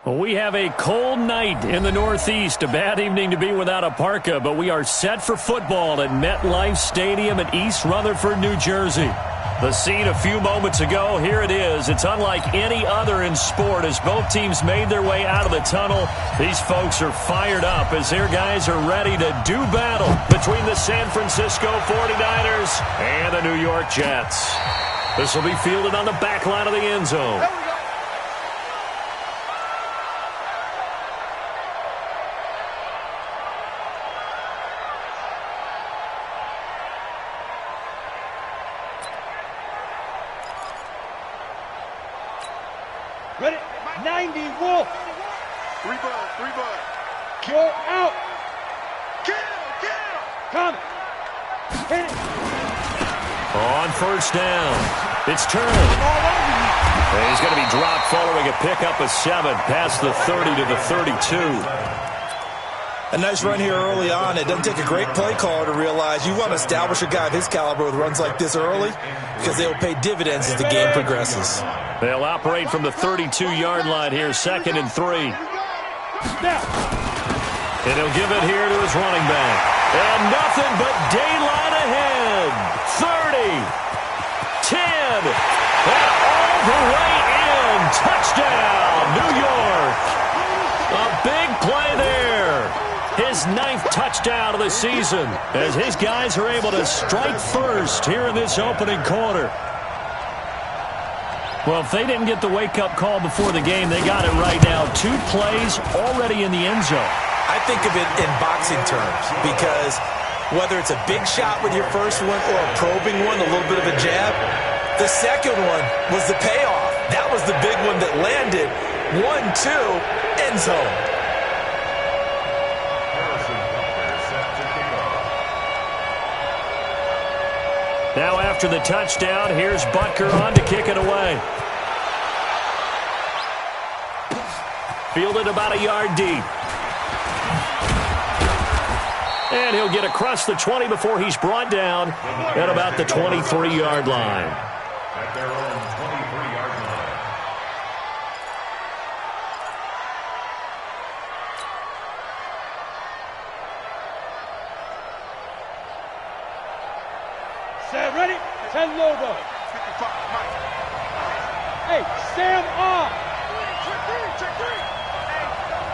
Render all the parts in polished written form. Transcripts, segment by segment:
Well, we have a cold night in the Northeast. A bad evening to be without a parka, but we are set for football at MetLife Stadium in East Rutherford, New Jersey. The scene a few moments ago, here it is. It's unlike any other in sport as both teams made their way out of the tunnel. These folks are fired up as their guys are ready to do battle between the San Francisco 49ers and the New York Jets. This will be fielded on the back line of the end zone. Ready? 90, Wolf. Three bud. Go out. Kill. Come. Hit it. On first down, it's turned. And he's going to be dropped following a pickup of 7 past the 30 to the 32. A nice run here early on. It doesn't take a great play caller to realize you want to establish a guy of his caliber with runs like this early because they will pay dividends as the game progresses. They'll operate from the 32-yard line here, 2nd and 3. And he'll give it here to his running back. And nothing but daylight ahead. 30, 10, and all the way in. Touchdown, New York. A big play there. His 9th touchdown of the season as his guys are able to strike first here in this opening quarter. Well, if they didn't get the wake-up call before the game, they got it right now. 2 plays already in the end zone. I think of it in boxing terms because whether it's a big shot with your first one or a probing one, a little bit of a jab, the second one was the payoff. That was the big one that landed. 1-2, end zone. Now after the touchdown, here's Butker on to kick it away. Fielded about a yard deep. And he'll get across the 20 before he's brought down at about the 23-yard line. At their own 23-yard line. Sam, ready? 10 logo. 55, Mike. Hey, Sam off. Check three.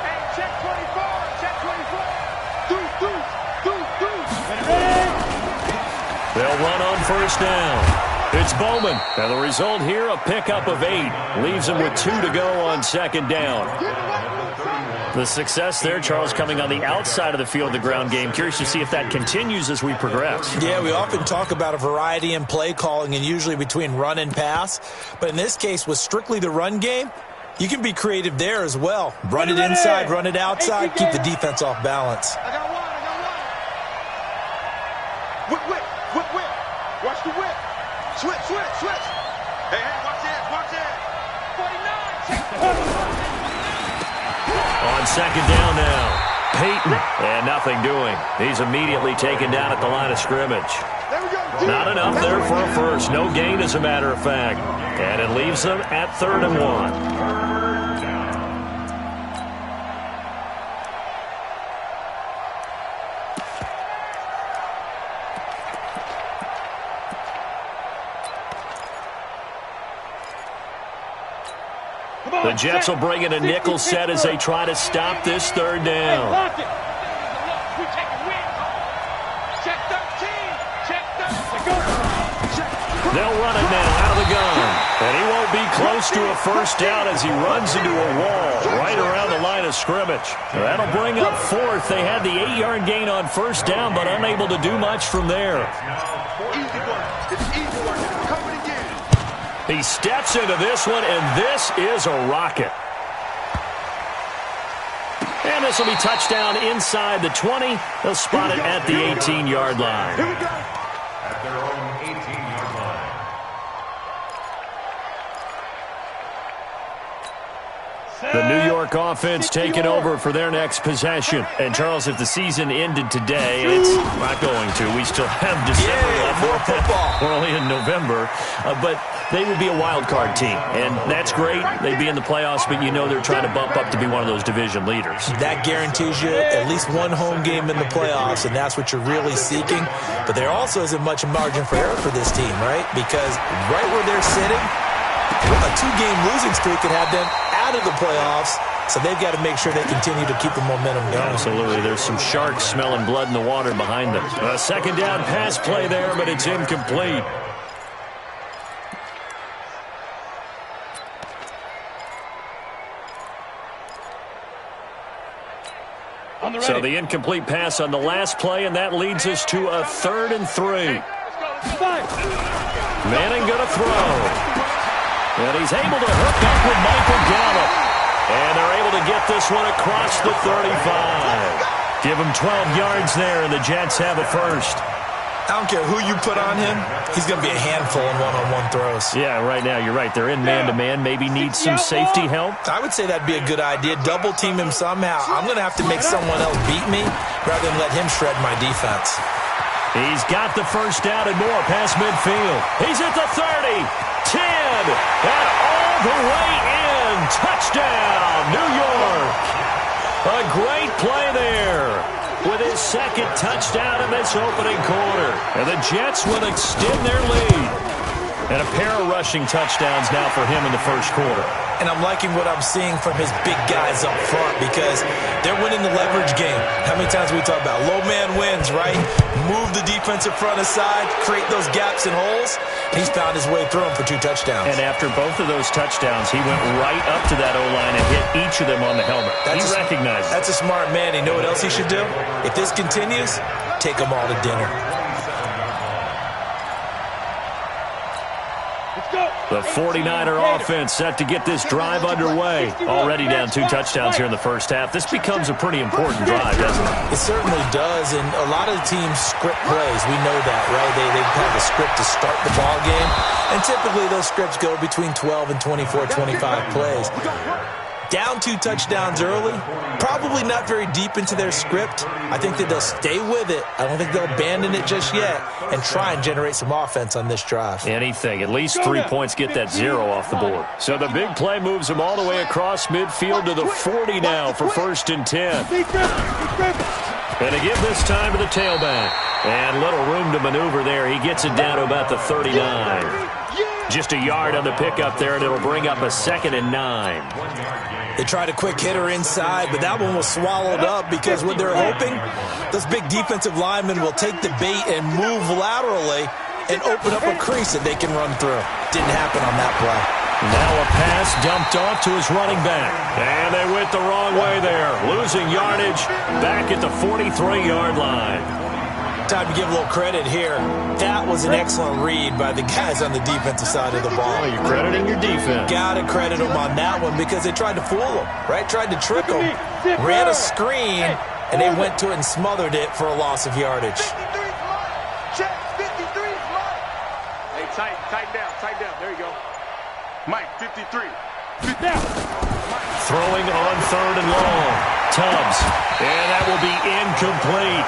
Hey, check 24. Ready? They'll run on first down. It's Bowman. And the result here, a pickup of 8. Leaves him with 2 to go on 2nd down. The success there, Charles, coming on the outside of the field, the ground game. Curious to see if that continues as we progress. Yeah, we often talk about a variety in play calling and usually between run and pass. But in this case, with strictly the run game, you can be creative there as well. Run it inside, run it outside, keep the defense off balance. I got one. Whip. Watch the whip. Switch. Hey, watch it. 49. On 2nd down now. Peyton, and nothing doing. He's immediately taken down at the line of scrimmage. There we go. Not enough there for a first. No gain, as a matter of fact. And it leaves them at 3rd and 1. The Jets will bring in a nickel set as they try to stop this 3rd down. Lock it. They'll run it now out of the gun. And he won't be close to a first down as he runs into a wall right around the line of scrimmage. That'll bring up 4th. They had the 8-yard gain on first down, but unable to do much from there. Easy work. Coming again. He steps into this one, and this is a rocket. And this will be touchdown inside the 20. They'll spot it at the 18-yard line. Here we go. At their own 18-yard line. The New York offense taking over for their next possession. And, Charles, if the season ended today, it's not going to. We still have December left. More football. We're only in November, but they would be a wild card team, and that's great. They'd be in the playoffs, but you know they're trying to bump up to be one of those division leaders. That guarantees you at least one home game in the playoffs, and that's what you're really seeking. But there also isn't much margin for error for this team, right? Because right where they're sitting, a 2-game losing streak could have them out of the playoffs. So they've got to make sure they continue to keep the momentum going. Absolutely. There's some sharks smelling blood in the water behind them. A second down pass play there, but it's incomplete. So the incomplete pass on the last play, and that leads us to a 3rd and 3. Manning going to throw. And he's able to hook up with Michael Gallup. And they're able to get this one across the 35. Give him 12 yards there, and the Jets have a first. I don't care who you put on him. He's going to be a handful in one-on-one throws. Yeah, right now, you're right. They're in man-to-man. Maybe need some safety help. I would say that'd be a good idea. Double-team him somehow. I'm going to have to make someone else beat me rather than let him shred my defense. He's got the first down and more past midfield. He's at the 30, 10, and all the way in. Touchdown, New York. A great play there with his second touchdown in this opening quarter. And the Jets will extend their lead. And a pair of rushing touchdowns now for him in the first quarter. And I'm liking what I'm seeing from his big guys up front because they're winning the leverage game. How many times we talk about low man wins, right? Move the defensive front aside, create those gaps and holes. He's found his way through them for 2 touchdowns. And after both of those touchdowns, he went right up to that O-line and hit each of them on the helmet. He recognized it. That's a smart man. You know what else he should do? If this continues, take them all to dinner. The 49er offense set to get this drive underway. Already down 2 touchdowns here in the first half. This becomes a pretty important drive, doesn't it? It certainly does, and a lot of the teams script plays. We know that, right? They have a script to start the ball game, and typically those scripts go between 12 and 24, 25 plays. Down 2 touchdowns early, probably not very deep into their script. I think that they'll stay with it. I don't think they'll abandon it just yet and try and generate some offense on this drive. Anything. At least 3 points get that 0 off the board. So the big play moves them all the way across midfield to the 40 now for 1st and 10. And to give this time to the tailback. And little room to maneuver there. He gets it down to about the 39. Just a yard on the pickup there, and it'll bring up a 2nd and 9. They tried a quick hitter inside, but that one was swallowed up because what they're hoping, those big defensive linemen will take the bait and move laterally and open up a crease that they can run through. Didn't happen on that play. Now a pass dumped off to his running back. And they went the wrong way there, losing yardage back at the 43-yard line. Time to give a little credit here. That was an excellent read by the guys on the defensive side of the ball. Well, you're crediting your defense. Got to credit them on that one because they tried to fool them, right? Tried to trick them. Ran a screen, and they went to it and smothered it for a loss of yardage. 53's mine. Check, 53's mine. Hey, tighten down. There you go. Mike, 53. Throwing on 3rd and long. Tubbs. And that will be incomplete.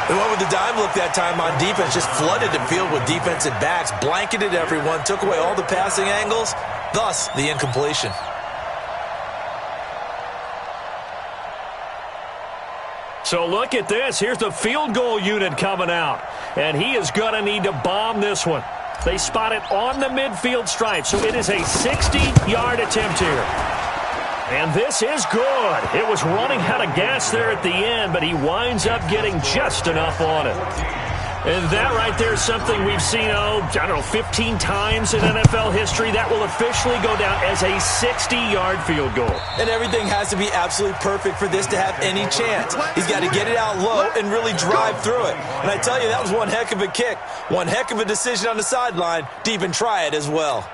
They went with the dime look that time on defense, just flooded the field with defensive backs, blanketed everyone, took away all the passing angles, thus the incompletion. So look at this. Here's the field goal unit coming out. And he is going to need to bomb this one. They spot it on the midfield stripe, so it is a 60-yard attempt here. And this is good. It was running out of gas there at the end, but he winds up getting just enough on it. And that right there is something we've seen, 15 times in NFL history. That will officially go down as a 60-yard field goal. And everything has to be absolutely perfect for this to have any chance. He's got to get it out low and really drive through it. And I tell you, that was one heck of a kick. One heck of a decision on the sideline to even try it as well.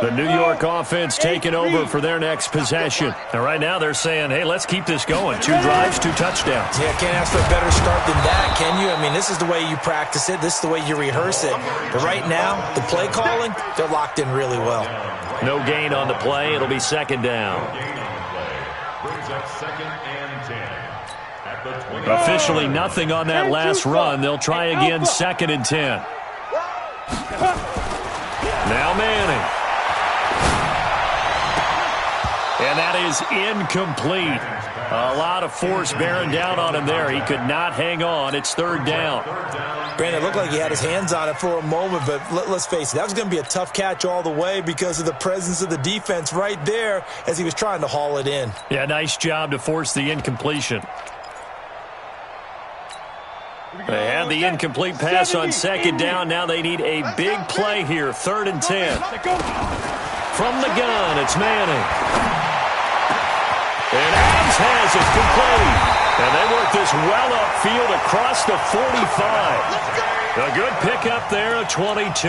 The New York offense taking over for their next possession. And right now they're saying, hey, let's keep this going. 2 drives, 2 touchdowns. Yeah, can't ask for a better start than that, can you? I mean, this is the way you practice it. This is the way you rehearse it. But right now, the play calling, they're locked in really well. No gain on the play. It'll be 2nd down. Brings up 2nd and 10. Officially nothing on that last run. They'll try again, 2nd and 10. Now Manning. And that is incomplete. A lot of force bearing down on him there. He could not hang on. It's 3rd down. Brandon, it looked like he had his hands on it for a moment, but let's face it, that was going to be a tough catch all the way because of the presence of the defense right there as he was trying to haul it in. Yeah, nice job to force the incompletion. They had the incomplete pass on 2nd down. Now they need a big play here, 3rd and 10. From the gun, it's Manning. And Adams has it complete. And they work this well upfield across the 45. A good pickup there, a 22.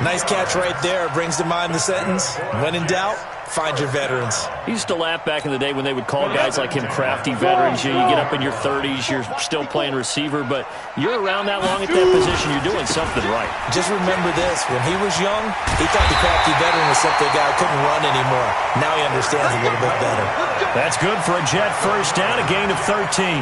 Nice catch right there. Brings to mind the sentence, when in doubt, find your veterans. I used to laugh back in the day when they would call guys like him crafty veterans. You get up in your 30s, you're still playing receiver, but you're around that long at that position, you're doing something right. Just remember this. When he was young, he thought the crafty veteran was something a guy couldn't run anymore. Now he understands a little bit better. That's good for a Jet 1st down, a gain of 13.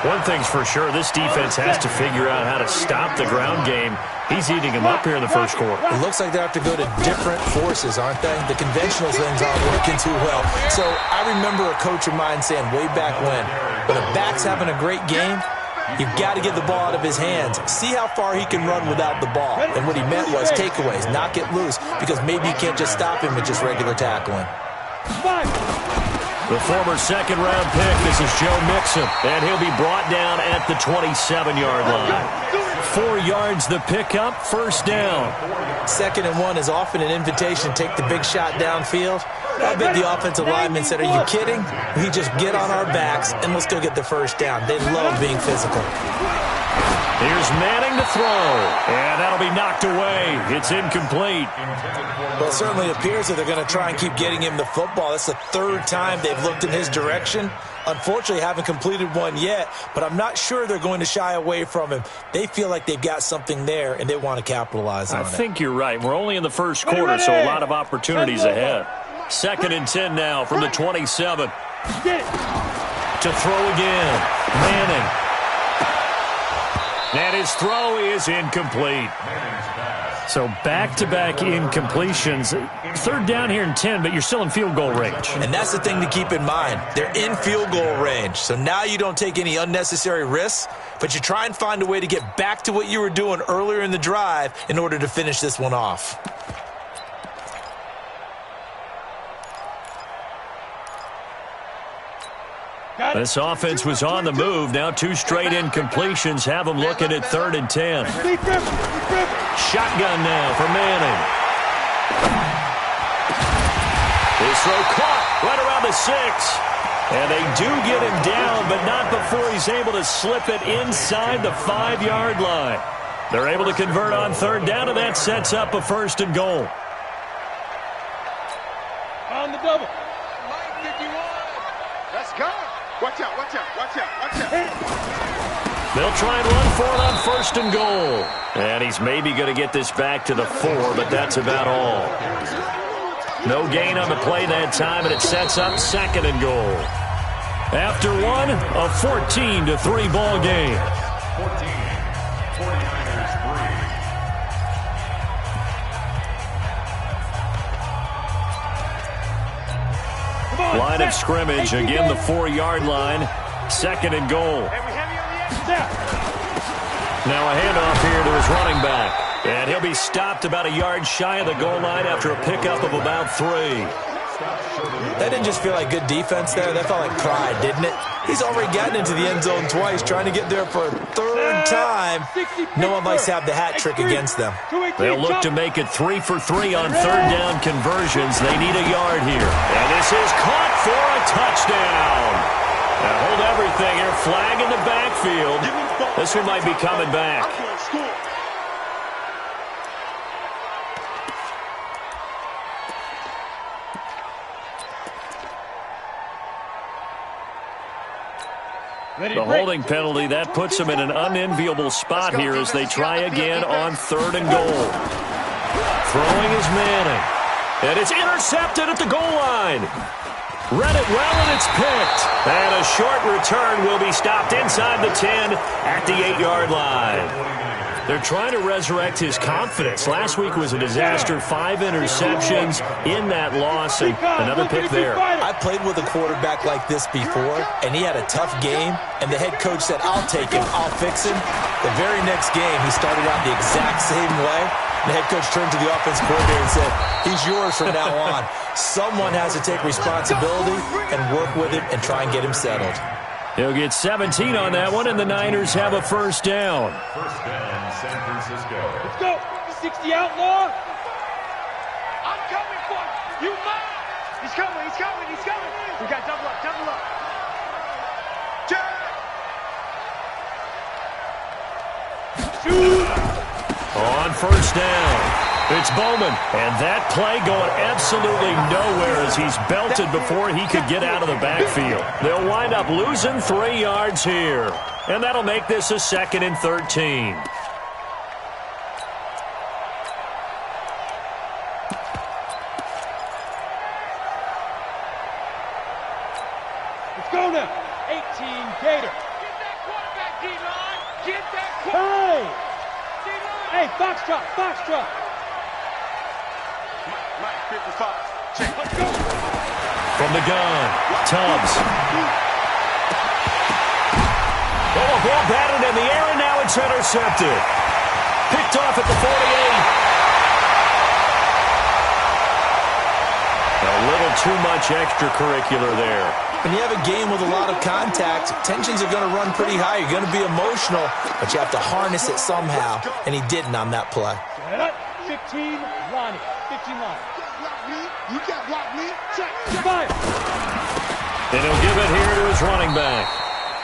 One thing's for sure, this defense has to figure out how to stop the ground game. He's eating them up here in the 1st quarter. It looks like they have to go to different forces, aren't they? The conventional things aren't working too well. So I remember a coach of mine saying way back when a back's having a great game, you've got to get the ball out of his hands. See how far he can run without the ball. And what he meant was takeaways, knock it loose, because maybe you can't just stop him with just regular tackling. The former 2nd-round pick, this is Joe Mixon, and he'll be brought down at the 27-yard line. 4 yards the pickup, 1st down. 2nd and 1 is often an invitation to take the big shot downfield. I bet the offensive lineman said, are you kidding? We just get on our backs and let's go get the 1st down. They love being physical. Here's Manning to throw, and that'll be knocked away. It's incomplete. Well, it certainly appears that they're going to try and keep getting him the football. That's the 3rd time they've looked in his direction. Unfortunately, haven't completed one yet, but I'm not sure they're going to shy away from him. They feel like they've got something there, and they want to capitalize on it. I think you're right. We're only in the 1st quarter, so a lot of opportunities ahead. 2nd and 10 now from the 27. To throw again. Manning. And his throw is incomplete. So back-to-back incompletions. 3rd down here and 10, but you're still in field goal range. And that's the thing to keep in mind. They're in field goal range. So now you don't take any unnecessary risks, but you try and find a way to get back to what you were doing earlier in the drive in order to finish this one off. This offense was on the move. Now 2 straight incompletions have them looking at 3rd and 10. Shotgun now for Manning. His throw caught right around the 6. And they do get him down, but not before he's able to slip it inside the 5-yard line. They're able to convert on 3rd down, and that sets up a 1st and goal. On the double. Line 51. Let's go. Watch out, watch out, watch out, watch out. They'll try and run for it on 1st and goal. And he's maybe going to get this back to the 4, but that's about all. No gain on the play that time, and it sets up 2nd and goal. After one, a 14-3 ball game. 14, Line of scrimmage, again the 4-yard line. 2nd and goal. Now a handoff here to his running back. And he'll be stopped about a yard shy of the goal line after a pickup of about 3. That didn't just feel like good defense there. That felt like pride, didn't it? He's already gotten into the end zone twice, trying to get there for a 3rd time. No one likes to have the hat trick against them. They'll look to make it 3 for 3 on 3rd down conversions. They need a yard here. And this is caught for a touchdown. Now hold everything here. Flag in the backfield. This one might be coming back. The holding penalty, that puts them in an unenviable spot here as they try again on 3rd and goal. Throwing is Manning. And it's intercepted at the goal line. Read it well, and it's picked. And a short return will be stopped inside the 10 at the 8-yard line. They're trying to resurrect his confidence. Last week was a disaster. 5 interceptions in that loss, and another pick there. I played with a quarterback like this before, and he had a tough game, and the head coach said, I'll take him, I'll fix him. The very next game, he started out the exact same way. The head coach turned to the offense coordinator and said, he's yours from now on. Someone has to take responsibility and work with him and try and get him settled. He'll get 17 on that one, and the Niners have a first down. First down, San Francisco. Let's go. 60 outlaw. I'm coming for you. You mine. He's coming. He's coming. He's coming. We got double up. Double up. Shoot. On first down. It's Bowman, and that play going absolutely nowhere as he's belted before he could get out of the backfield. They'll wind up losing 3 yards here, and that'll make this a 2nd and 13. Let's go now. 18 Gator. Get that quarterback, D-line. Get that quarterback. Hey, Foxtrot, Foxtrot. Mike, 55. Check. Let's go. From the gun, Tubbs. Oh, a ball batted in the air, and now it's intercepted. Picked off at the 48. A little too much extracurricular there. When you have a game with a lot of contact, tensions are going to run pretty high. You're going to be emotional, but you have to harness it somehow, and he didn't on that play. 15, Lonnie. 15 Lonnie. You can't block me. Check. Fire. And he'll give it here to his running back.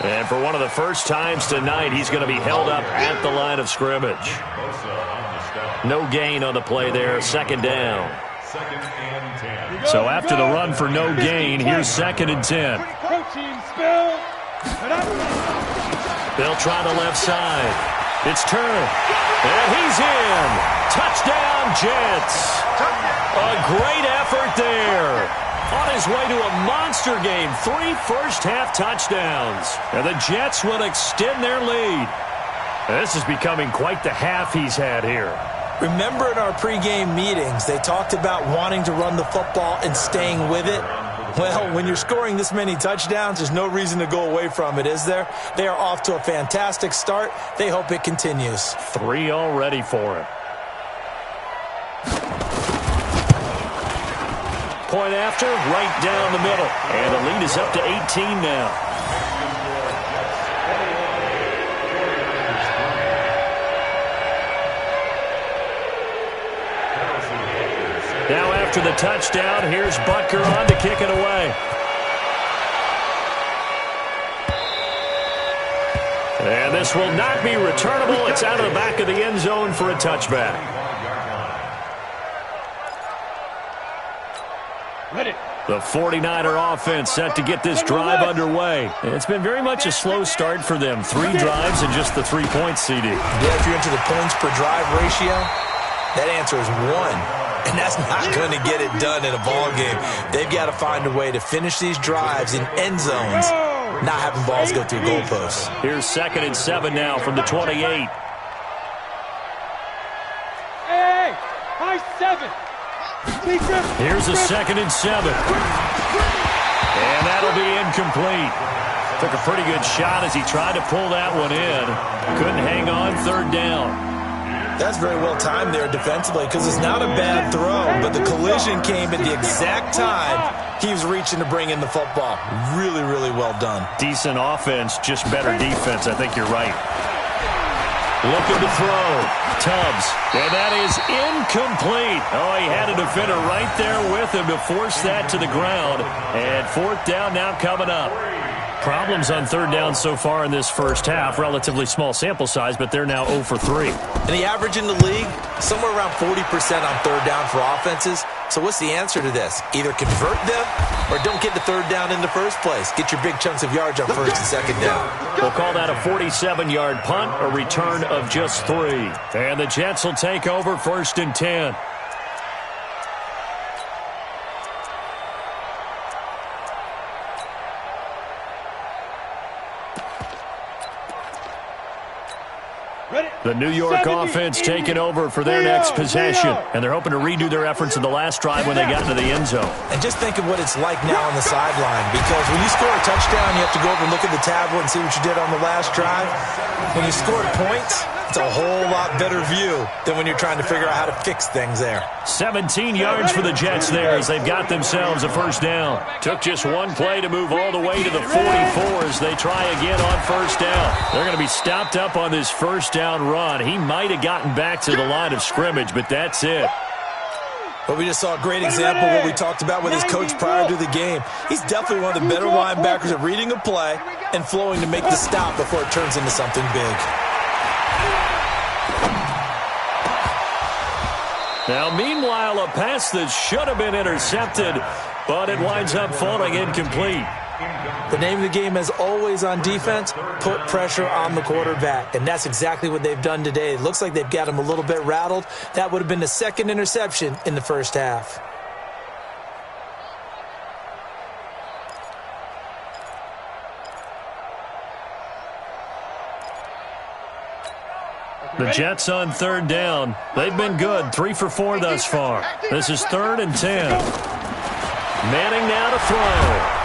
And for one of the first times tonight, he's going to be held up at the line of scrimmage. No gain on the play there. 2nd down. 2nd and 10. So after the run for no gain, here's 2nd and 10. Protein spill. They'll try the left side. It's turned. And he's in. Touchdown, Jets. A great effort there. On his way to a monster game. 3 first-half touchdowns. And the Jets will extend their lead. This is becoming quite the half he's had here. Remember in our pregame meetings, they talked about wanting to run the football and staying with it? Well, when you're scoring this many touchdowns, there's no reason to go away from it, is there? They are off to a fantastic start. They hope it continues. 3 already for him. Point after, right down the middle. And the lead is up to 18 now. Now after the touchdown, here's Butker on to kick it away. And this will not be returnable. It's out of the back of the end zone for a touchback. Ready. The 49er offense set to get this drive underway. It's been very much a slow start for them. 3 drives and just the 3 points, CD. Yeah, if you're into the points per drive ratio, that answer is 1. And that's not going to get it done in a ball game. They've got to find a way to finish these drives in end zones, not having balls go through goalposts. Here's 2nd and 7 now from the 28. Hey, high 7. Here's a 2nd and 7. And that'll be incomplete. Took a pretty good shot as he tried to pull that one in. Couldn't hang on 3rd down. That's very well timed there defensively because it's not a bad throw, but the collision came at the exact time he was reaching to bring in the football. Really, really well done. Decent offense, just better defense. I think you're right. Looking to throw. Tubbs. And that is incomplete. Oh, he had a defender right there with him to force that to the ground. And 4th down now coming up. Problems on 3rd down so far in this first half. Relatively small sample size, but they're now 0 for 3. And the average in the league, somewhere around 40% on 3rd down for offenses. So what's the answer to this? Either convert them or don't get the 3rd down in the first place. Get your big chunks of yards on 1st and 2nd down. We'll call that a 47-yard punt, a return of just 3. And the Jets will take over 1st and 10. The New York offense taking over for their next possession, and they're hoping to redo their efforts in the last drive when they got into the end zone. And just think of what it's like now on the sideline, because when you score a touchdown, you have to go over and look at the tablet and see what you did on the last drive. When you scored points, it's a whole lot better view than when you're trying to figure out how to fix things there. 17 yards for the Jets there as they've got themselves a first down. Took just one play to move all the way to the 44 as they try again on first down. They're going to be stopped up on this first down run. He might have gotten back to the line of scrimmage, but that's it. But we just saw a great example of what we talked about with his coach prior to the game. He's definitely one of the better linebackers at reading a play and flowing to make the stop before it turns into something big. Now, meanwhile, a pass that should have been intercepted, but it winds up falling incomplete. The name of the game is always on defense, put pressure on the quarterback. And that's exactly what they've done today. It looks like they've got him a little bit rattled. That would have been the second interception in the first half. The Jets on third down. They've been good, 3 for 4 thus far. This is 3rd and 10. Manning now to throw.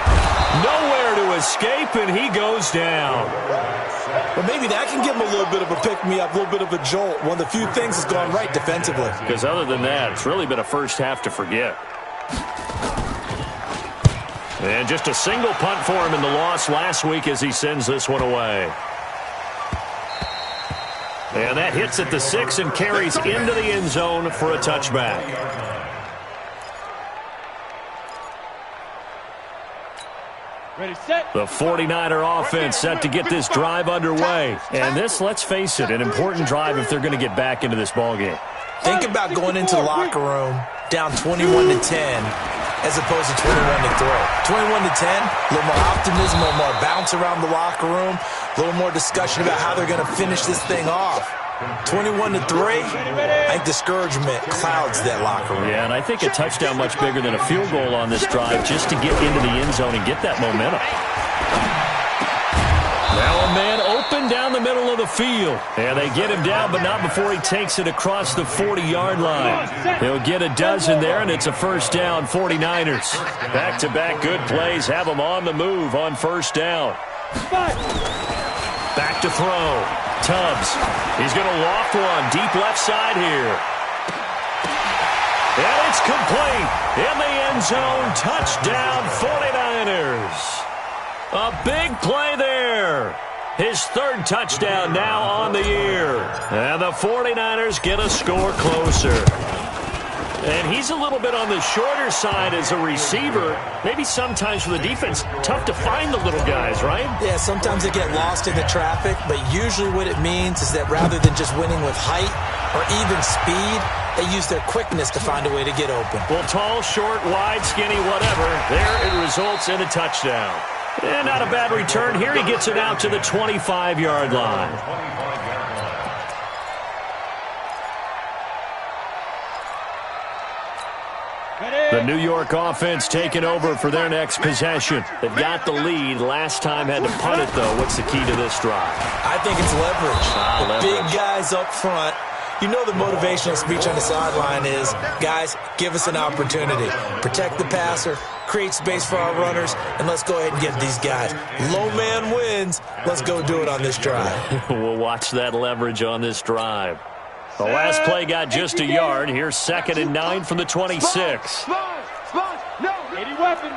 Nowhere to escape, and he goes down. But maybe that can give him a little bit of a pick-me-up, a little bit of a jolt. One of the few things that's gone right defensively. Because other than that, it's really been a first half to forget. And just a single punt for him in the loss last week as he sends this one away. And that hits at the 6 and carries into the end zone for a touchback. Ready, set. The 49er offense set to get this drive underway. And this, let's face it, an important drive if they're going to get back into this ballgame. Think about going into the locker room down 21-10 as opposed to 21-3. 21-10, a little more optimism, a little more bounce around the locker room, a little more discussion about how they're going to finish this thing off. 21-3, I think discouragement clouds that locker room. Yeah, and I think a touchdown much bigger than a field goal on this drive just to get into the end zone and get that momentum. Now a man open down the middle of the field. And they get him down, but not before he takes it across the 40-yard line. He'll get a dozen there, and it's a first down, 49ers. Back-to-back good plays have them on the move on first down. Back to throw. Tubbs. He's going to loft one deep left side here. And it's complete. In the end zone, touchdown 49ers. A big play there. His 3rd touchdown now on the year. And the 49ers get a score closer. And he's a little bit on the shorter side as a receiver. Maybe sometimes for the defense, tough to find the little guys, right? Yeah, sometimes they get lost in the traffic, but usually what it means is that rather than just winning with height or even speed, they use their quickness to find a way to get open. Well, tall, short, wide, skinny, whatever, there it results in a touchdown. And not a bad return. Here he gets it out to the 25-yard line. The New York offense taking over for their next possession. They've got the lead. Last time had to punt it, though. What's the key to this drive? I think it's leverage. Leverage. Big guys up front. You know the motivational speech on the sideline is, guys, give us an opportunity. Protect the passer, create space for our runners, and let's go ahead and get these guys. Low man wins. Let's go do it on this drive. We'll watch that leverage on this drive. The last play got just a yard. Here's 2nd and 9 from the 26. No. 80 weapon.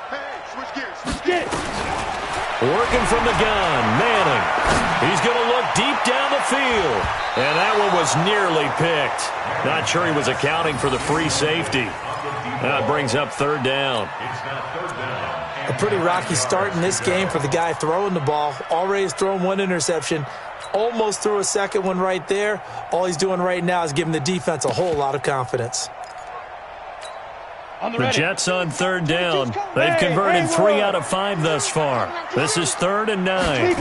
Hey, switch gears. Working from the gun, Manning. He's going to look deep down the field. And that one was nearly picked. Not sure he was accounting for the free safety. That brings up 3rd down. A pretty rocky start in this game for the guy throwing the ball. Already has thrown 1 interception. Almost threw a second one right there. All he's doing right now is giving the defense a whole lot of confidence. The Jets on 3rd down. They've converted 3 out of 5 thus far. This is 3rd and 9.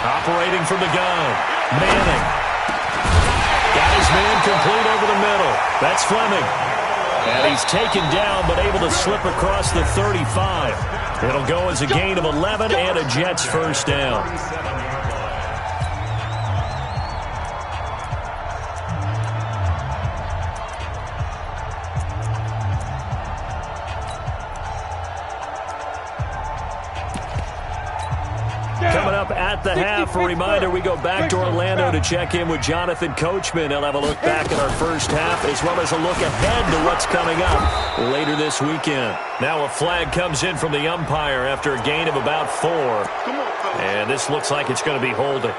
Operating from the gun. Manning. Got his man complete over the middle. That's Fleming. And he's taken down but able to slip across the 35. It'll go as a gain of 11 and a Jets first down. up at the half. A reminder, we go back to Orlando to check in with Jonathan Coachman. He'll have a look back at our first half as well as a look ahead to what's coming up later this weekend. Now a flag comes in from the umpire after a gain of about 4. And this looks like it's going to be holding.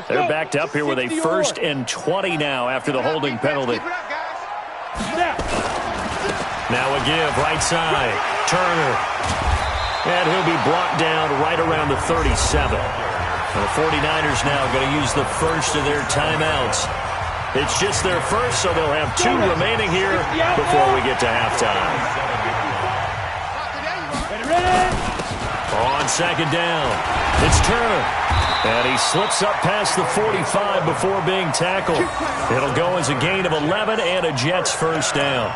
They're backed up here with a 1st and 20 now after the holding penalty. Now a give, right side. Turner. And he'll be brought down right around the 37. And the 49ers now going to use the first of their timeouts. It's just their first, so they'll have 2 remaining here before we get to halftime. On 2nd down, it's Turner. And he slips up past the 45 before being tackled. It'll go as a gain of 11 and a Jets first down.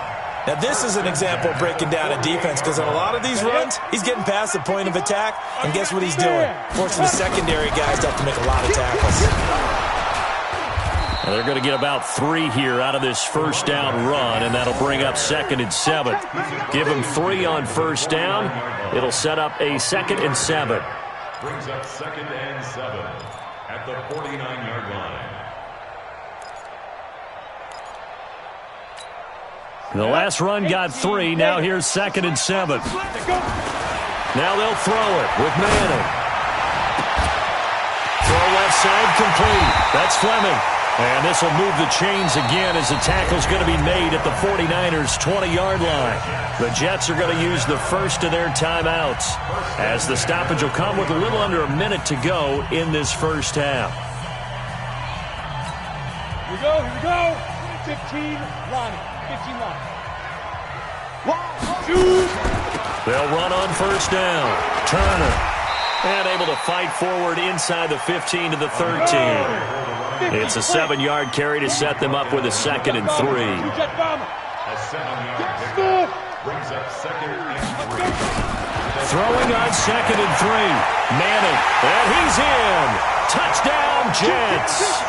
Now, this is an example of breaking down a defense because on a lot of these runs, he's getting past the point of attack, and guess what he's doing? Forcing the secondary guys to have to make a lot of tackles. Well, they're going to get about 3 here out of this first down run, and that'll bring up 2nd and 7. Give him 3 on first down. It'll set up a 2nd and 7. Brings up 2nd and 7 at the 49-yard line. The last run got 3. Now here's 2nd and 7. Now they'll throw it with Manning. Throw left side complete. That's Fleming. And this will move the chains again as the tackle's going to be made at the 49ers' 20-yard line. The Jets are going to use the first of their timeouts as the stoppage will come with a little under a minute to go in this first half. Here we go. 15 line. 15 line. 1, 2. They'll run on first down. Turner. And able to fight forward inside the 15 to the 13. It's a 7-yard carry to set them up with a 2nd and 3. A 7-yard pickup brings up 2nd and 3. Throwing on 2nd and 3. Manning. And he's in. Touchdown, Jets.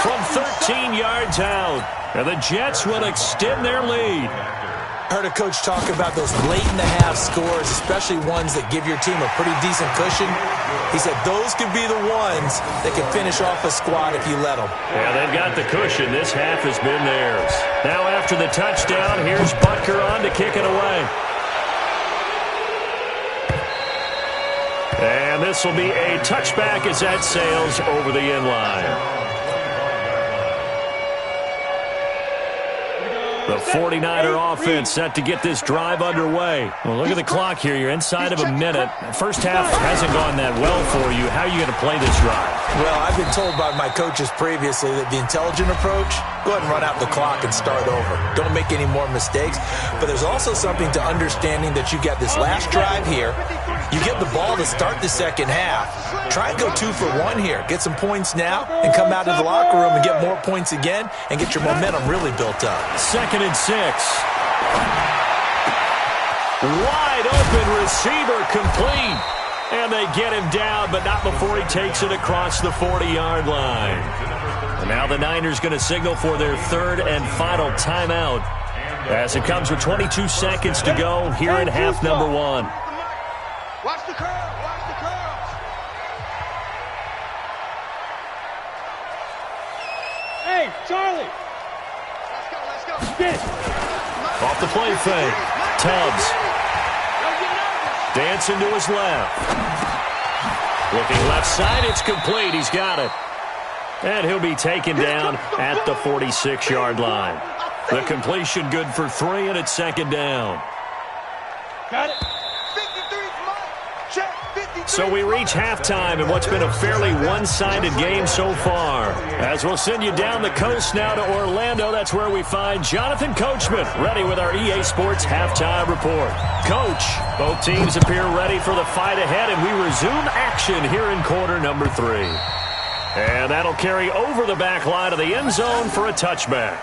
From 13 yards out. And the Jets will extend their lead. I heard a coach talk about those late-in-the-half scores, especially ones that give your team a pretty decent cushion. He said those could be the ones that can finish off a squad if you let them. Yeah, they've got the cushion. This half has been theirs. Now after the touchdown, here's Butker on to kick it away. And this will be a touchback as that sails over the end line. The 49er offense set to get this drive underway. Well, look at the clock here. You're inside of a minute. First half hasn't gone that well for you. How are you going to play this drive? Well, I've been told by my coaches previously that the intelligent approach, go ahead and run out the clock and start over. Don't make any more mistakes. But there's also something to understanding that you get this last drive here. You get the ball to start the second half. Try and go 2 for 1 here. Get some points now and come out of the locker room and get more points again and get your momentum really built up. 2nd and 6. Wide open receiver complete. And they get him down, but not before he takes it across the 40-yard line. And now the Niners going to signal for their 3rd and final timeout as it comes with 22 seconds to go here in half number 1. Watch the curl. Watch the curls. Hey, Charlie. Let's go. Get it. Off the play fake. Tubbs. Dancing to his left. Looking left side. It's complete. He's got it. And he'll be taken down at the 46-yard line. The completion good for 3, and it's 2nd down. Got it. So we reach halftime in what's been a fairly one-sided game so far. As we'll send you down the coast now to Orlando, that's where we find Jonathan Coachman, ready with our EA Sports halftime report. Coach, both teams appear ready for the fight ahead, and we resume action here in quarter number 3. And that'll carry over the back line of the end zone for a touchback.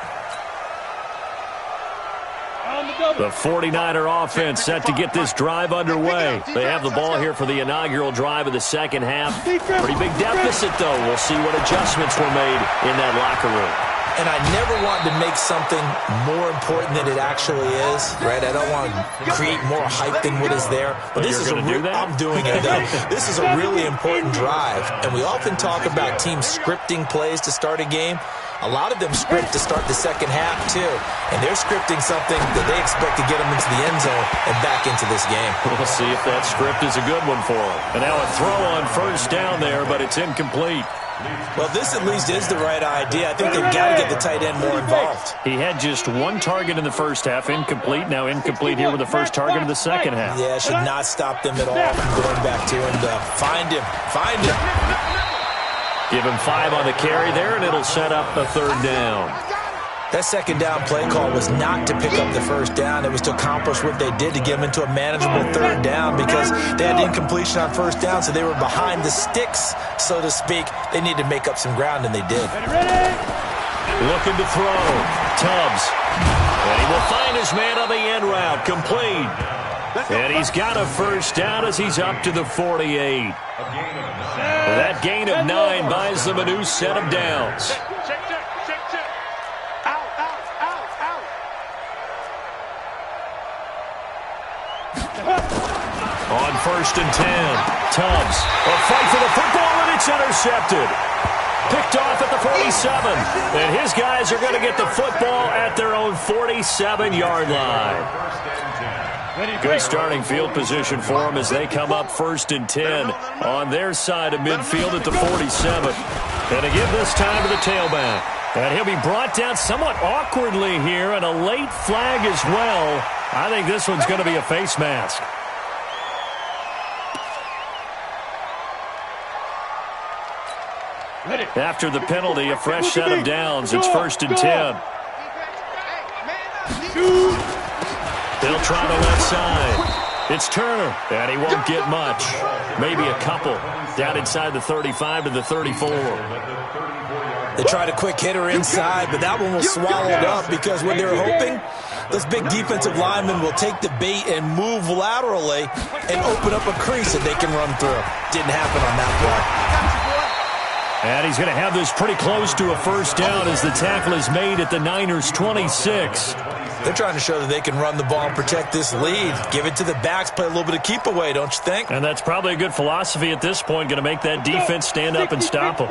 The 49er offense set to get this drive underway. They have the ball here for the inaugural drive of the second half. Pretty big deficit, though. We'll see what adjustments were made in that locker room. And I never want to make something more important than it actually is, right? I don't want to create more hype than what is there. But this is I'm doing it, though. This is a really important drive. And we often talk about teams scripting plays to start a game. A lot of them script to start the second half, too. And they're scripting something that they expect to get them into the end zone and back into this game. We'll see if that script is a good one for them. And now a throw on first down there, but it's incomplete. Well, this at least is the right idea. I think they've got to get the tight end more involved. He had just one target in the first half, incomplete. Now incomplete here with the first target of the second half. Yeah, it should not stop them at all from going back to him to find him. Find him. Give him 5 on the carry there, and it'll set up a third down. That second down play call was not to pick up the first down. It was to accomplish what they did to get them into a manageable third down because they had incompletion on first down, so they were behind the sticks, so to speak. They needed to make up some ground, and they did. Looking to throw. Tubbs. And he will find his man on the end route. Complete. And he's got a first down as he's up to the 48. That gain of 9 buys them a new set of downs. On first and 10, Tubbs. A fight for the football, and it's intercepted. Picked off at the 47. And his guys are going to get the football at their own 47-yard line. Good starting field position for them as they come up first and 10 on their side of midfield at the 47. And to give this time to the tailback. And he'll be brought down somewhat awkwardly here, and a late flag as well. I think this one's going to be a face mask. After the penalty, a fresh set of downs. It's first and 10. They'll try the left side. It's Turner, and he won't get much. Maybe a couple. Down inside the 35 to the 34. They tried a quick hitter inside, but that one was swallowed up because what they're hoping, those big defensive linemen will take the bait and move laterally and open up a crease that they can run through. Didn't happen on that play. And he's going to have this pretty close to a first down as the tackle is made at the Niners' 26. They're trying to show that they can run the ball and protect this lead. Give it to the backs, play a little bit of keep away, don't you think? And that's probably a good philosophy at this point, going to make that defense stand up and stop them.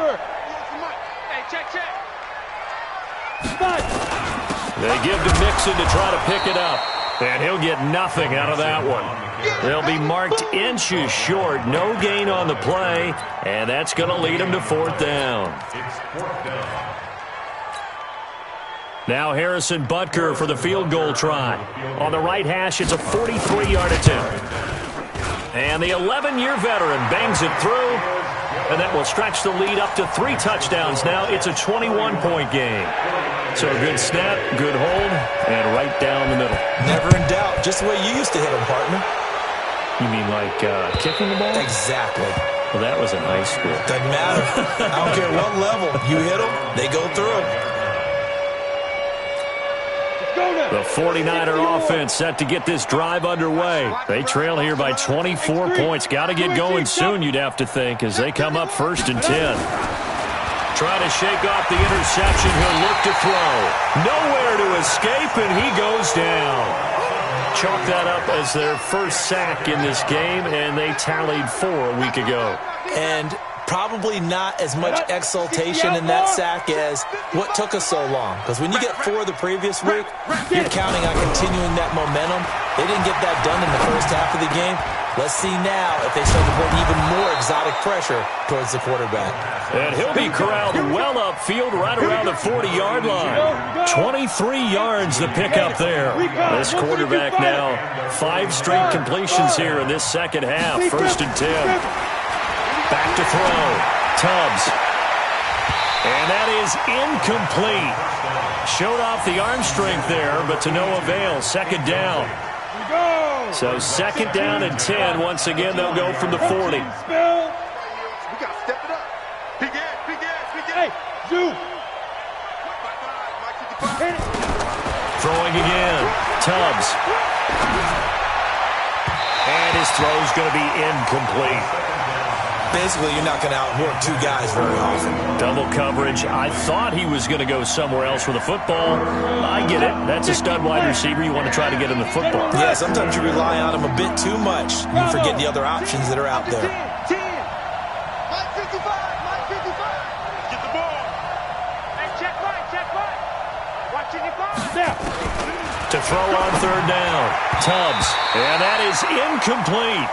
They give to Mixon to try to pick it up. And he'll get nothing out of that one. They'll be marked inches short. No gain on the play. And that's going to lead them to fourth down. Now Harrison Butker for the field goal try. On the right hash, it's a 43-yard attempt. And the 11-year veteran bangs it through. And that will stretch the lead up to 3 touchdowns. Now it's a 21-point game. So a good snap, good hold, and right down the middle. Never in doubt. Just the way you used to hit them, partner. You mean like kicking the ball? Exactly. Well, that was in high school. Doesn't matter. I don't care what level. You hit them, they go through. The 49er offense set to get this drive underway. They trail here by 24 points. Got to get going soon, you'd have to think, as they come up first and 10. Trying to shake off the interception. He'll look to throw. Nowhere to escape, and he goes down. Chalk that up as their first sack in this game, and they tallied 4 a week ago. And probably not as much exultation in that sack as what took us so long. Because when you get 4 the previous week, you're counting on continuing that momentum. They didn't get that done in the first half of the game. Let's see now if they start to bring even more exotic pressure towards the quarterback. And he'll be corralled well upfield right around the 40-yard line. 23 yards to pick up there. This quarterback now 5 straight completions here in this second half. First and 10. Back to throw. Tubbs. And that is incomplete. Showed off the arm strength there, but to no avail. Second down. So second down and 10. Once again, they'll go from the 40. We got to step it up. Big edge. Hey, Zoo. Throwing again. Tubbs. And his throw's going to be incomplete. Basically, you're not going to outwork two guys very often. Double coverage. I thought he was going to go somewhere else with the football. I get it. That's a stud wide receiver. You want to try to get him the football. Yeah, sometimes you rely on him a bit too much. You forget the other options that are out there. 10. Mike 55. Mike 55. Get the ball. Hey, check right. Check right. Watching your ball. Now. To throw on third down. Tubbs. And that is incomplete.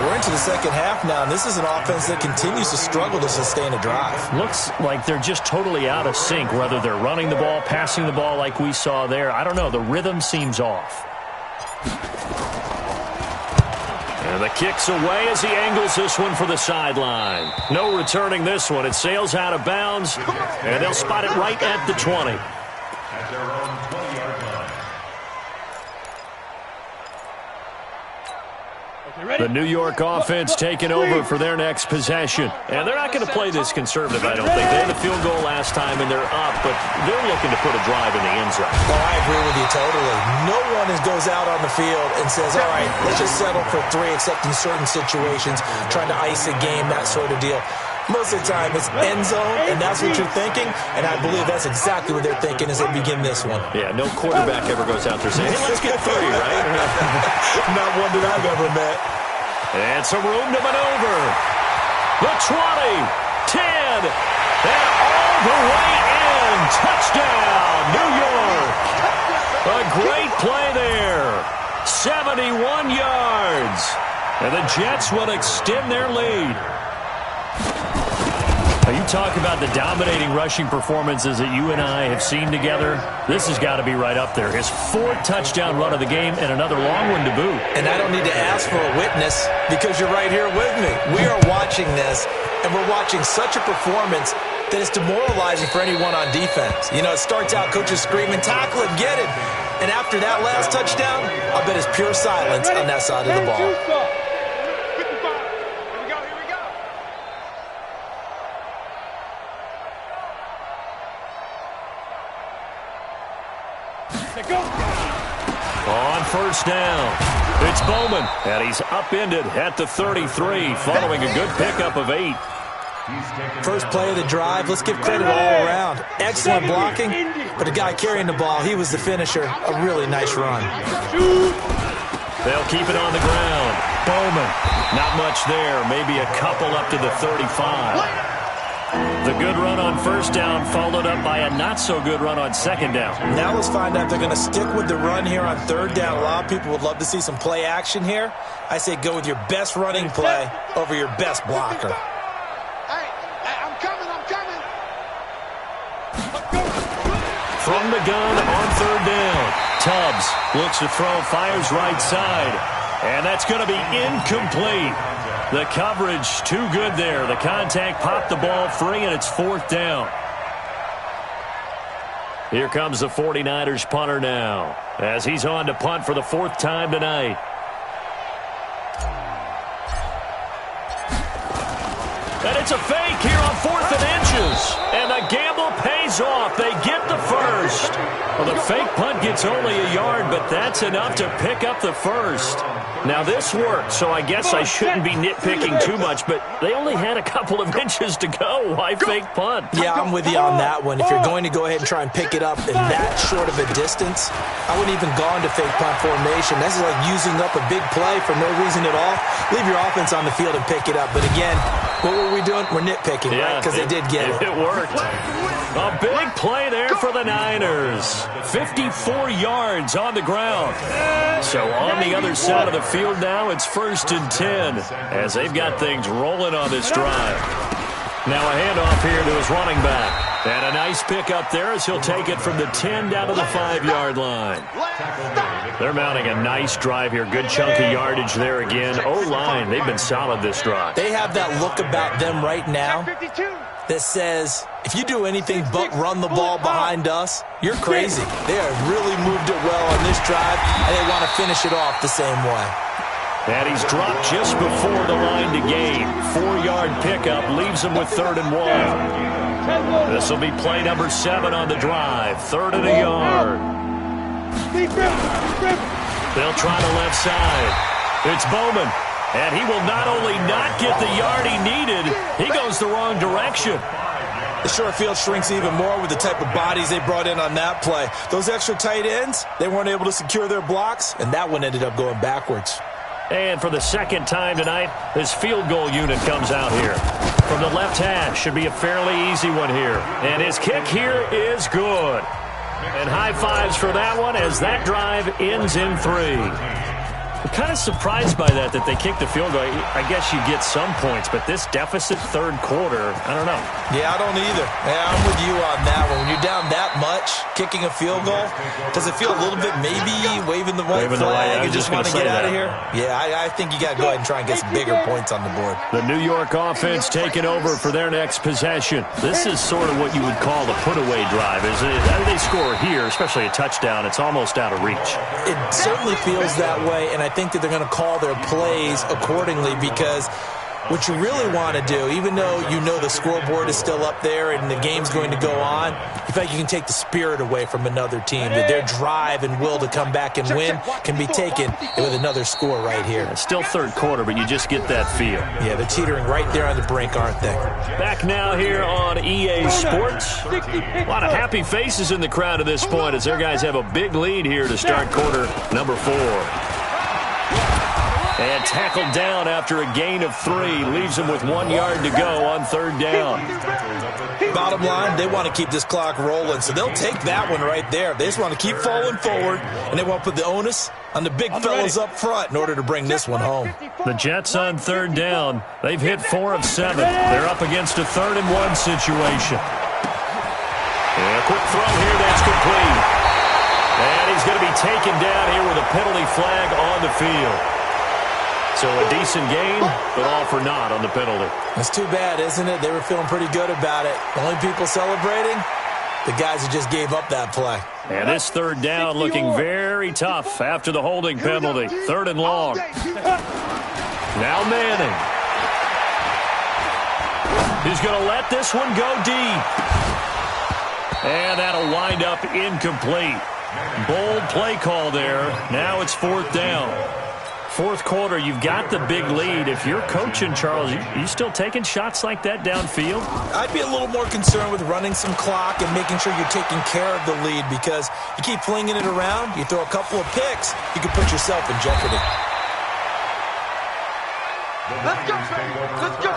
We're into the second half now, and this is an offense that continues to struggle to sustain a drive. Looks like they're just totally out of sync, whether they're running the ball, passing the ball like we saw there. I don't know. The rhythm seems off. And the kick's away as he angles this one for the sideline. No returning this one. It sails out of bounds, and they'll spot it right at the 20. At their own 20-yard line. The New York offense taking over for their next possession. And they're not going to play this conservative, I don't think. They had the field goal last time, and they're up, but they're looking to put a drive in the end zone. Oh, I agree with you totally. No one goes out on the field and says, all right, let's just settle for 3, except in certain situations, trying to ice a game, that sort of deal. Most of the time, it's end zone, and that's what you're thinking, and I believe that's exactly what they're thinking as they begin this one. Yeah, no quarterback ever goes out there saying, hey, let's get 3, right? Not one that I've ever met. And some room to maneuver. The 20, 10, and all the way in. Touchdown, New York. A great play there. 71 yards. And the Jets will extend their lead. Now, you talk about the dominating rushing performances that you and I have seen together. This has got to be right up there. His 4th touchdown run of the game and another long one to boot. And I don't need to ask for a witness because you're right here with me. We are watching this, and we're watching such a performance that is demoralizing for anyone on defense. You know, it starts out coaches screaming, tackle it, get it. And after that last touchdown, I bet it's pure silence on that side of the ball. On first down, it's Bowman, and he's upended at the 33, following a good pickup of 8. First play of the drive, let's give credit all around. Excellent blocking, but the guy carrying the ball, he was the finisher. A really nice run. They'll keep it on the ground. Bowman, not much there, maybe a couple up to the 35. The good run on first down followed up by a not-so-good run on second down. Now let's find out if they're going to stick with the run here on third down. A lot of people would love to see some play action here. I say go with your best running play over your best blocker. Hey, I'm coming. From the gun on third down, Tubbs looks to throw, fires right side, and that's going to be incomplete. The coverage too good there. The contact popped the ball free, and it's 4th down. Here comes the 49ers punter now, as he's on to punt for the 4th time tonight. And it's a fake here on 4th and inches. And the gamble pays off. They get the first. Well, the fake punt gets only a yard, but that's enough to pick up the first. Now, this worked, so I guess I shouldn't be nitpicking too much, but they only had a couple of inches to go. Why fake punt? Yeah, I'm with you on that one. If you're going to go ahead and try and pick it up in that short of a distance, I wouldn't even gone to fake punt formation. This is like using up a big play for no reason at all. Leave your offense on the field and pick it up. But again, what were we doing? We're nitpicking, right? Because they did get it. It worked. A big play there for the Niners. 54 yards on the ground. So on the other side of the field now, it's 1st and 10 as they've got things rolling on this drive. Now a handoff here to his running back. And a nice pick up there as he'll take it from the 10 down to the 5-yard line. They're mounting a nice drive here. Good chunk of yardage there again. O-line, they've been solid this drive. They have that look about them right now that says, if you do anything but run the ball behind us, you're crazy. They have really moved it well on this drive, and they want to finish it off the same way. And he's dropped just before the line to gain. 4-yard pickup leaves him with 3rd and 1. This will be play number 7 on the drive. 3rd and a yard. They'll try the left side. It's Bowman. And he will not only not get the yard he needed, he goes the wrong direction. The short field shrinks even more with the type of bodies they brought in on that play. Those extra tight ends, they weren't able to secure their blocks, and that one ended up going backwards. And for the second time tonight, this field goal unit comes out here. From the left hash, should be a fairly easy one here. And his kick here is good. And high fives for that one as that drive ends in 3. I'm kind of surprised by that they kicked the field goal. I guess you get some points, but this deficit third quarter, I don't know. Yeah, I don't either. Yeah, I'm with you on that one. When you're down that much, kicking a field goal, does it feel a little bit maybe waving the white flag and just want to get out of here? Yeah, I think you got to go ahead and try and get some bigger points on the board. The New York offense taking over for their next possession. This is sort of what you would call the put-away drive, isn't it? How do they score here, especially a touchdown? It's almost out of reach. It certainly feels that way, and I think that they're going to call their plays accordingly, because what you really want to do, even though you know the scoreboard is still up there and the game's going to go on, you feel like you can take the spirit away from another team, that their drive and will to come back and win can be taken with another score right here. It's still third quarter, but you just get that feel. Yeah, they're teetering right there on the brink, aren't they? Back now here on EA Sports. A lot of happy faces in the crowd at this point as their guys have a big lead here to start quarter number 4. And tackled down after a gain of 3. Leaves them with 1 yard to go on third down. Bottom line, they want to keep this clock rolling, so they'll take that one right there. They just want to keep falling forward, and they want to put the onus on the big fellas up front in order to bring this one home. The Jets on third down. They've hit 4 of 7. They're up against a 3rd and 1 situation. And a quick throw here, that's complete. And he's going to be taken down here with a penalty flag on the field. So a decent game, but all for naught on the penalty. That's too bad, isn't it? They were feeling pretty good about it. The only people celebrating, the guys who just gave up that play. And this third down looking very tough after the holding penalty. 3rd and long. Now Manning. He's going to let this one go deep. And that'll wind up incomplete. Bold play call there. Now it's 4th down. Fourth quarter, you've got the big lead. If you're coaching, Charles, you still taking shots like that downfield? I'd be a little more concerned with running some clock and making sure you're taking care of the lead, because you keep flinging it around, you throw a couple of picks, you can put yourself in jeopardy. Let's go, let's go.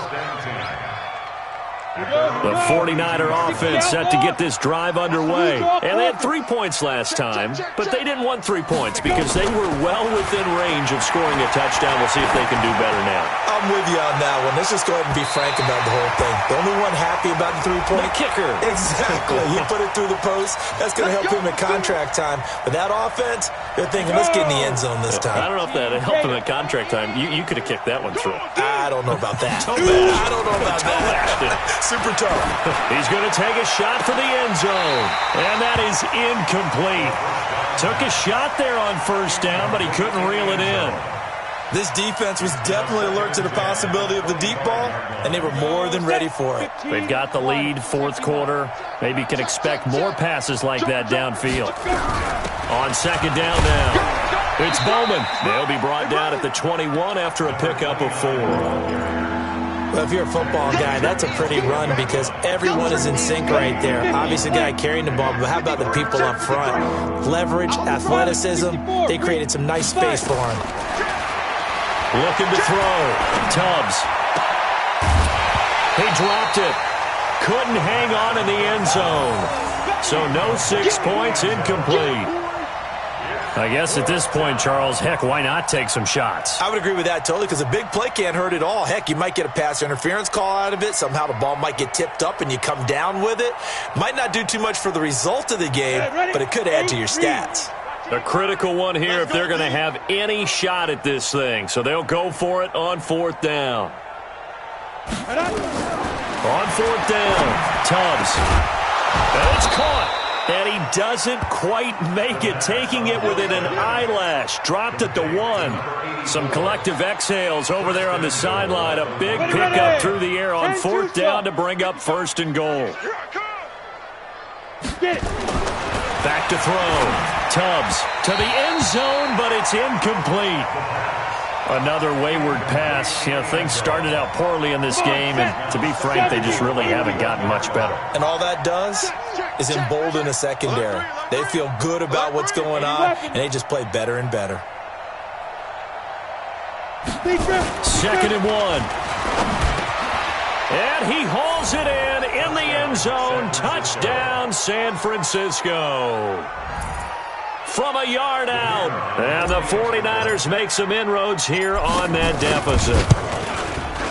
The 49er offense set to get this drive underway. And they had 3 points last time, but they didn't want 3 points because they were well within range of scoring a touchdown. We'll see if they can do better now. I'm with you on that one. Let's just go ahead and be frank about the whole thing. The only one happy about the 3-point kicker. Exactly. He put it through the post. That's going to help him at contract time. But that offense, they're thinking, let's get in the end zone this time. I don't know if that helped him at contract time. You could have kicked that one through. I don't know about that. I don't know about that. Super tough. He's going to take a shot for the end zone. And that is incomplete. Took a shot there on first down, but he couldn't reel it in. This defense was definitely alert to the possibility of the deep ball, and they were more than ready for it. They've got the lead, fourth quarter. Maybe can expect more passes like that downfield. On second down now, it's Bowman. They'll be brought down at the 21 after a pickup of 4. Well, if you're a football guy, that's a pretty run because everyone is in sync right there. Obviously, the guy carrying the ball, but how about the people up front? Leverage, athleticism, they created some nice space for him. Looking to throw. Tubbs. He dropped it. Couldn't hang on in the end zone. So no 6 points, incomplete. I guess at this point, Charles, heck, why not take some shots? I would agree with that totally because a big play can't hurt at all. Heck, you might get a pass interference call out of it. Somehow the ball might get tipped up and you come down with it. Might not do too much for the result of the game, but it could add to your stats. A critical one here if they're going to have any shot at this thing. So they'll go for it on fourth down. On fourth down, Tubbs. And it's caught. And he doesn't quite make it, taking it within an eyelash. Dropped at the 1. Some collective exhales over there on the sideline. A big pickup through the air on fourth down to bring up first and goal. Back to throw. Tubbs to the end zone, but it's incomplete. Another wayward pass. You know, things started out poorly in this game, and to be frank, they just really haven't gotten much better. And all that does is embolden a secondary. They feel good about what's going on, and they just play better and better. 2nd and 1. And he hauls it in the end zone. Touchdown, San Francisco. From a yard out. And the 49ers make some inroads here on that deficit.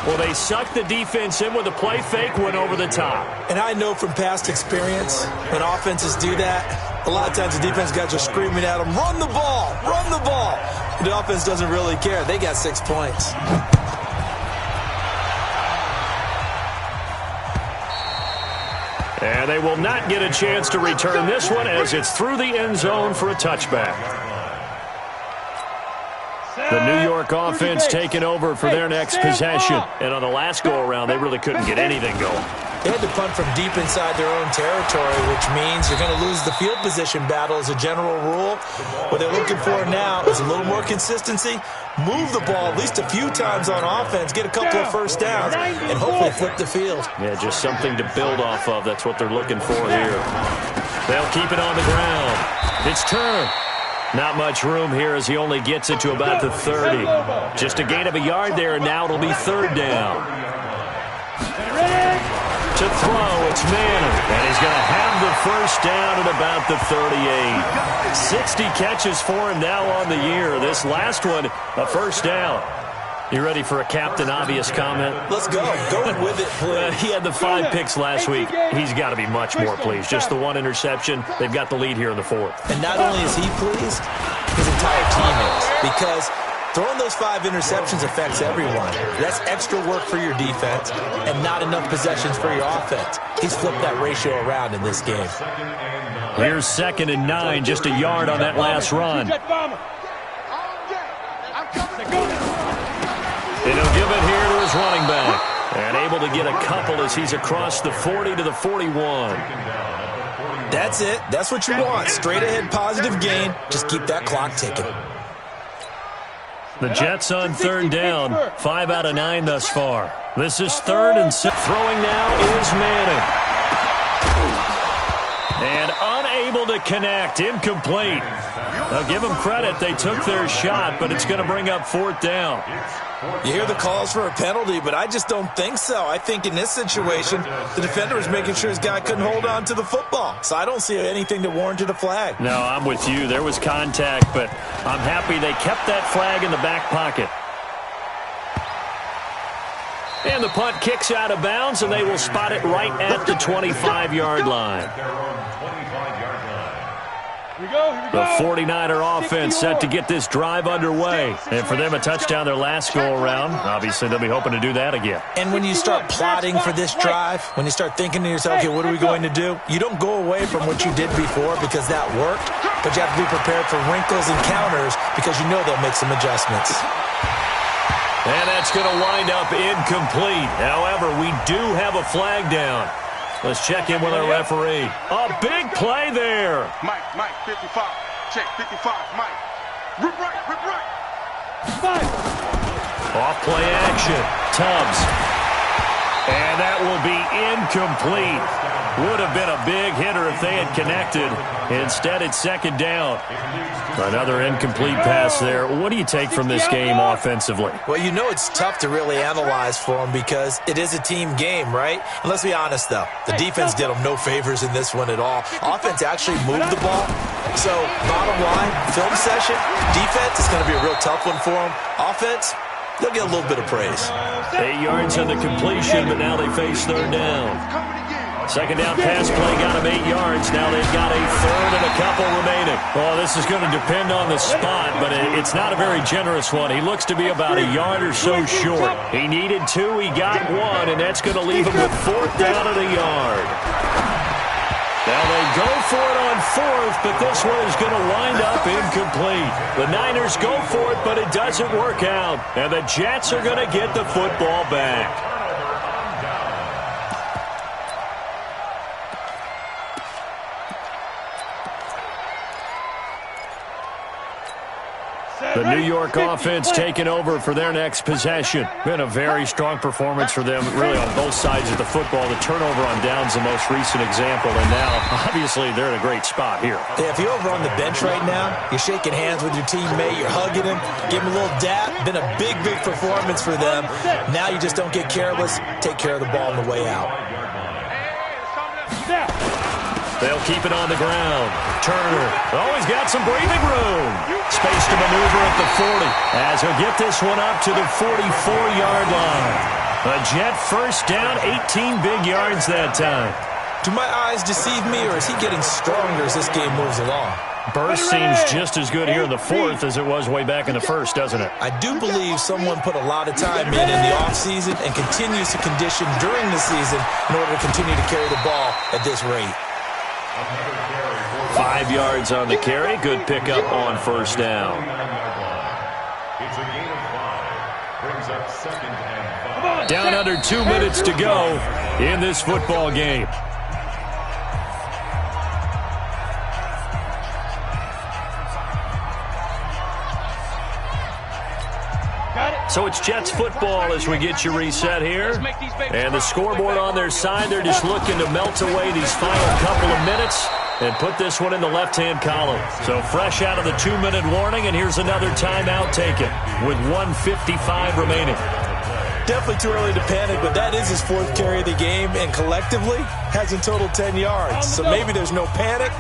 Well, they sucked the defense in with a play fake, went over the top. And I know from past experience, when offenses do that, a lot of times the defense guys are screaming at them, run the ball, run the ball. The offense doesn't really care. They got 6 points. And they will not get a chance to return this one as it's through the end zone for a touchback. The New York offense taking over for their next possession. And on the last go-around, they really couldn't get anything going. They had to punt from deep inside their own territory, which means you're going to lose the field position battle as a general rule. What they're looking for now is a little more consistency, move the ball at least a few times on offense, get a couple of first downs, and hopefully flip the field. Yeah, just something to build off of. That's what they're looking for here. They'll keep it on the ground. It's turned. Not much room here as he only gets it to about the 30. Just a gain of a yard there, and now it'll be 3rd down. To throw, it's Manning, and he's going to have the first down at about the 38. 60 catches for him now on the year. This last one, a first down. You ready for a Captain Obvious comment? Let's go. Go with it, please. He had the 5 picks last week. He's got to be much more pleased. Just the 1 interception. They've got the lead here in the 4th. And not only is he pleased, his entire team is. Because throwing those 5 interceptions affects everyone. That's extra work for your defense and not enough possessions for your offense. He's flipped that ratio around in this game. Here's 2nd and 9, just a yard on that last run. And he'll give it here to his running back. And able to get a couple as he's across the 40 to the 41. That's it. That's what you want. Straight ahead positive gain. Just keep that clock ticking. The Jets on 3rd down. 5 out of 9 thus far. This is 3rd and 6. Throwing now is Manning. And unable to connect. Incomplete. Now give them credit. They took their shot, but it's going to bring up 4th down. You hear the calls for a penalty, but I just don't think so. I think in this situation, the defender was making sure his guy couldn't hold on to the football. So I don't see anything that warranted a flag. No, I'm with you. There was contact, but I'm happy they kept that flag in the back pocket. And the punt kicks out of bounds, and they will spot it right at the 25-yard line. The 49er offense set to get this drive underway. And for them, a touchdown their last go-around. Obviously, they'll be hoping to do that again. And when you start plotting for this drive, when you start thinking to yourself, okay, what are we going to do? You don't go away from what you did before because that worked, but you have to be prepared for wrinkles and counters because you know they'll make some adjustments. And that's going to wind up incomplete. However, we do have a flag down. Let's check in with our referee. A big play there. Mike, 55. Check, 55, Mike. Rip right. Off play action. Tubbs. And that will be incomplete. Would have been a big hitter if they had connected. Instead, it's 2nd down. Another incomplete pass there. What do you take from this game offensively? Well, you know it's tough to really analyze for them because it is a team game, right? And let's be honest, though. The defense did them no favors in this one at all. Offense actually moved the ball. So, bottom line, film session, defense is going to be a real tough one for them. Offense, they'll get a little bit of praise. 8 yards on the completion, but now they face 3rd down. 2nd down pass play got him 8 yards. Now they've got a 3rd and a couple remaining. Well, this is going to depend on the spot, but it's not a very generous one. He looks to be about a yard or so short. He needed 2, he got 1, and that's going to leave him with 4th down at a yard. Now they go for it on 4th, but this one is going to wind up incomplete. The Niners go for it, but it doesn't work out. And the Jets are going to get the football back. The New York offense taking over for their next possession. Been a very strong performance for them, really on both sides of the football. The turnover on downs the most recent example, and now, obviously, they're in a great spot here. Yeah, if you're over on the bench right now, you're shaking hands with your teammate, you're hugging him, give him a little dap. Been a big, big performance for them. Now you just don't get careless. Take care of the ball on the way out. They'll keep it on the ground. Turner, he's got some breathing room. Space to maneuver at the 40 as he'll get this one up to the 44-yard line. A Jet first down, 18 big yards that time. Do my eyes deceive me, or is he getting stronger as this game moves along? Burst seems just as good here in the fourth as it was way back in the first, doesn't it? I do believe someone put a lot of time in the offseason and continues to condition during the season in order to continue to carry the ball at this rate. 5 yards on the carry. Good pickup on first down. It's a gain of 5. Brings up 2nd and 5. Down under 2 minutes to go in this football game. So it's Jets football as we get you reset here. And the scoreboard on their side, they're just looking to melt away these final couple of minutes and put this one in the left-hand column. So fresh out of the 2-minute warning, and here's another timeout taken with 1:55 remaining. Definitely too early to panic, but that is his 4th carry of the game, and collectively has in total 10 yards. So maybe there's no panic,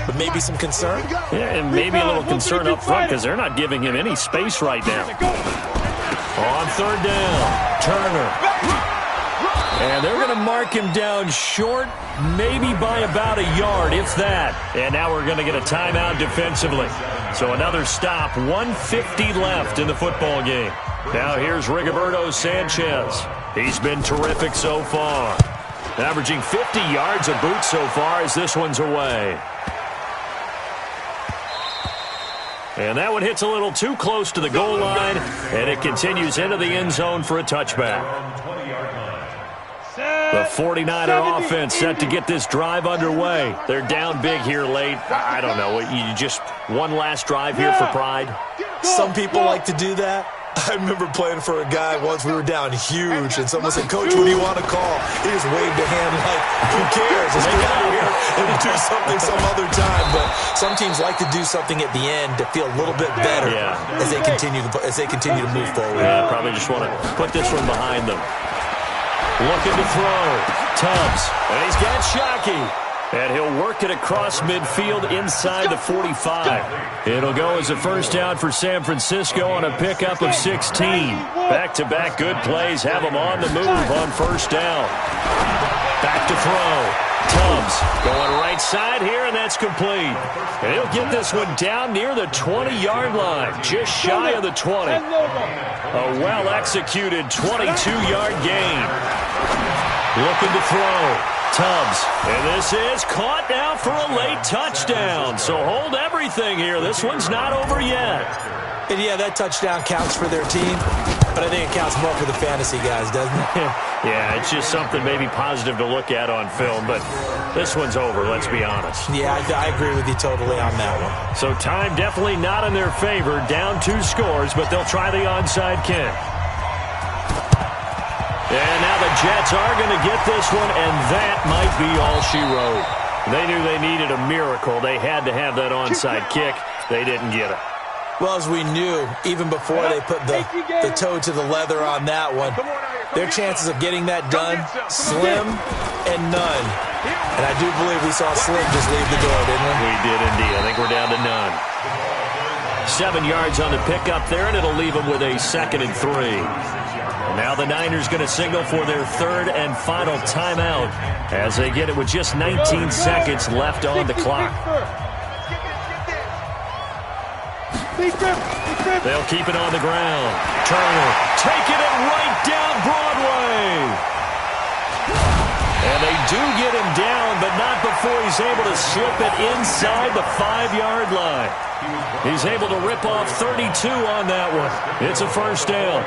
but maybe some concern. Yeah, and maybe a little concern up front because they're not giving him any space right now. On 3rd down, Turner. And they're going to mark him down short, maybe by about a yard, if that. And now we're going to get a timeout defensively. So another stop, 1:50 left in the football game. Now here's Rigoberto Sanchez. He's been terrific so far. Averaging 50 yards a boot so far as this one's away. And that one hits a little too close to the goal line, and it continues into the end zone for a touchback. The 49er offense set to get this drive underway. They're down big here late. I don't know. You just one last drive here for pride? Some people like to do that. I remember playing for a guy once. We were down huge, and someone said, "Coach, what do you want to call?" He just waved a hand like, "Who cares? Let's get out of here and do something some other time." But some teams like to do something at the end to feel a little bit better as they continue to move forward. Yeah, probably just want to put this one behind them. Looking to throw. Tubbs. And he's got Shockey. And he'll work it across midfield inside the 45. It'll go as a first down for San Francisco on a pickup of 16. Back-to-back good plays have them on the move on first down. Back to throw. Tubbs going right side here, and that's complete. And he'll get this one down near the 20-yard line, just shy of the 20. A well-executed 22-yard gain. Looking to throw. Tubbs, and this is caught now for a late touchdown. So hold everything here. This one's not over yet. And yeah, that touchdown counts for their team, but I think it counts more for the fantasy guys, doesn't it? Yeah, it's just something maybe positive to look at on film, but this one's over, let's be honest. Yeah, I agree with you totally on that one. So time definitely not in their favor. Down 2 scores, but they'll try the onside kick. And now the Jets are going to get this one, and that might be all she wrote. They knew they needed a miracle. They had to have that onside kick. They didn't get it. Well, as we knew, even before they put the toe to the leather on that one, their chances of getting that done, slim and none. And I do believe we saw Slim just leave the door, didn't we? We did indeed. I think we're down to none. 7 yards on the pickup there, and it'll leave them with a 2nd and 3. Now the Niners going to signal for their 3rd and final timeout as they get it with just 19 seconds left on the clock. They'll keep it on the ground. Turner taking it right down Broadway. And they do get him down, but not before he's able to slip it inside the 5-yard line. He's able to rip off 32 on that one. It's a first down.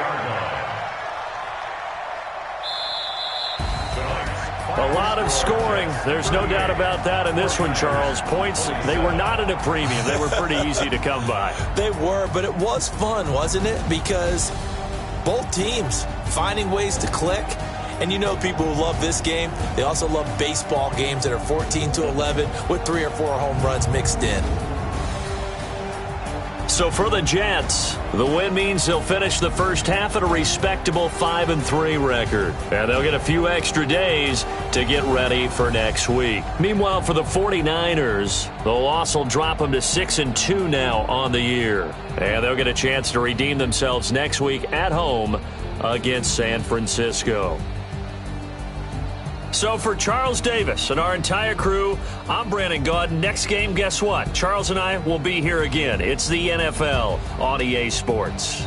A lot of scoring. There's no doubt about that in this one, Charles. Points, they were not at a premium. They were pretty easy to come by. They were, but it was fun, wasn't it? Because both teams finding ways to click. And you know people who love this game, they also love baseball games that are 14-11 with 3 or 4 home runs mixed in. So for the Jets, the win means they'll finish the first half at a respectable 5-3 record. And they'll get a few extra days to get ready for next week. Meanwhile, for the 49ers, the loss will drop them to 6-2 now on the year. And they'll get a chance to redeem themselves next week at home against San Francisco. So for Charles Davis and our entire crew, I'm Brandon Gaudin. Next game, guess what? Charles and I will be here again. It's the NFL on EA Sports.